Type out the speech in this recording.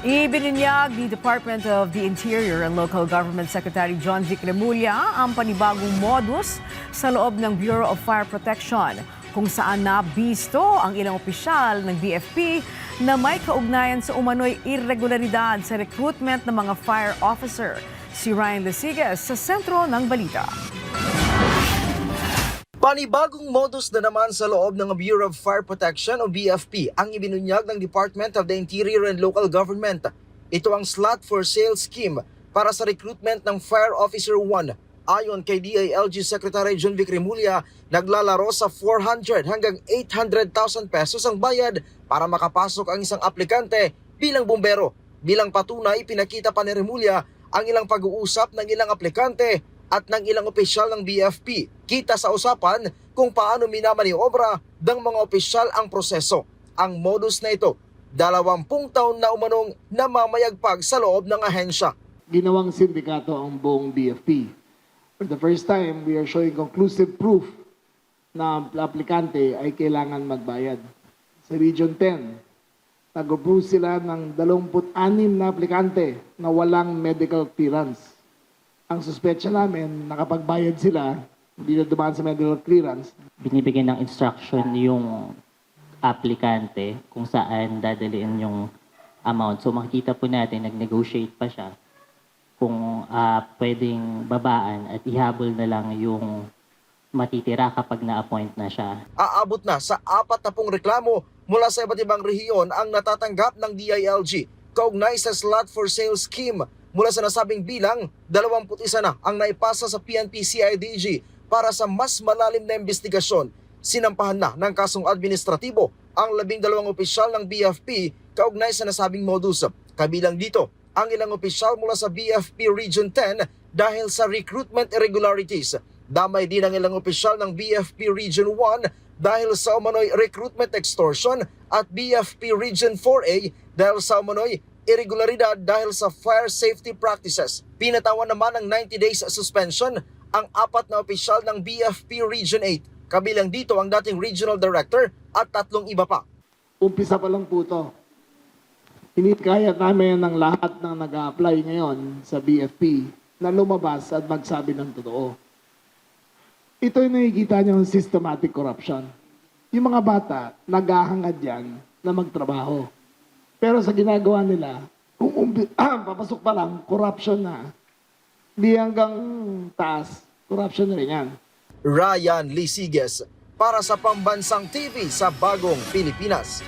Ibinunyag ni Department of the Interior and Local Government Secretary John Vic Remulla ang panibagong modus sa loob ng Bureau of Fire Protection kung saan nabisto ang ilang opisyal ng BFP na may kaugnayan sa umano'y irregularidad sa recruitment ng mga fire officer. Si Ryan Lesigas sa sentro ng balita. Panibagong modus na naman sa loob ng Bureau of Fire Protection o BFP ang ibinunyag ng Department of the Interior and Local Government. Ito ang slot for sale scheme para sa recruitment ng Fire Officer 1. Ayon kay DILG Secretary John Vic Remulla, naglalaro sa 400 hanggang 800,000 pesos ang bayad para makapasok ang isang aplikante bilang bumbero. Bilang patunay, pinakita pa ni Remulla ang ilang pag-uusap ng ilang aplikante at ng ilang opisyal ng BFP. Kita sa usapan kung paano minamaniobra ng mga opisyal ang proseso. Ang modus na ito, 20 taon na umanong namamayagpag sa loob ng ahensya. Ginawang sindikato ang buong BFP. For the first time, we are showing conclusive proof na ang aplikante ay kailangan magbayad. Sa Region 10, nag-approve sila ng 26 na aplikante na walang medical clearance. Ang suspetsya namin, nakapagbayad sila, hindi na dumaan sa medical clearance. Binibigyan ng instruction yung aplikante kung saan dadaliin yung amount. So makikita po natin, nag-negotiate pa siya kung pwedeng babaan at ihabol na lang yung matitira kapag na-appoint na siya. Aabot na sa 40 reklamo mula sa iba't ibang rehiyon ang natatanggap ng DILG kaugnay sa slot for sale scheme. Mula sa nasabing bilang, 21 na ang naipasa sa PNP-CIDG para sa mas malalim na investigasyon. Sinampahan na ng kasong administratibo ang 12 opisyal ng BFP kaugnay sa nasabing modus. Kabilang dito ang ilang opisyal mula sa BFP Region 10 dahil sa recruitment irregularities. Damay din ang ilang opisyal ng BFP Region 1 dahil sa umano'y recruitment extortion at BFP Region 4A dahil sa umano'y irregularidad dahil sa fire safety practices. Pinatawan naman ng 90 days suspension ang 4 na opisyal ng BFP Region 8. Kabilang dito ang dating Regional Director at 3 iba pa. Umpisa pa lang po ito. Kaya namin ng lahat ng nag-a-apply ngayon sa BFP na lumabas at magsabi ng totoo. Ito yung nakikita niyo ng systematic corruption. Yung mga bata, naghahangad yan na magtrabaho. Pero sa ginagawa nila, kung papasok pa lang, corruption na. Di hanggang taas, corruption na rin yan. Ryan Lesigas para sa Pambansang TV sa Bagong Pilipinas.